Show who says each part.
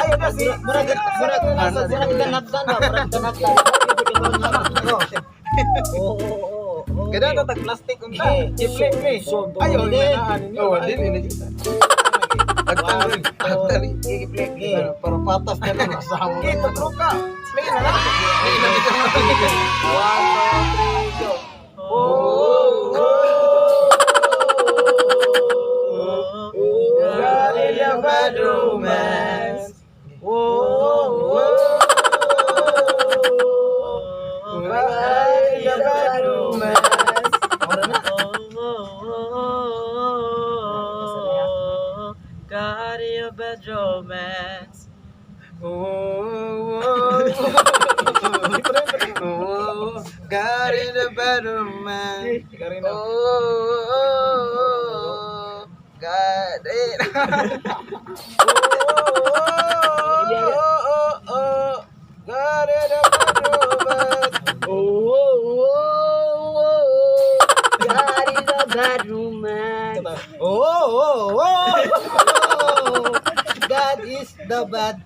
Speaker 1: Ayun na si murag ganatan ba? Murag ganatan. Oo.
Speaker 2: Kada ta tag plastic unta.
Speaker 1: I-flip me.
Speaker 2: Ayo ini. Oh, din ini. Agtali.
Speaker 1: I-flip me.
Speaker 2: Para patas na lang asawa.
Speaker 1: Ito truka. Play na lang.
Speaker 2: One, two, three, go.
Speaker 1: God in your bad romance. God in your bad romance. God in your bad romance.
Speaker 2: God in the bedroom, man. God in. God in the bedroom, man.
Speaker 1: God in the bad romance. God is the bad.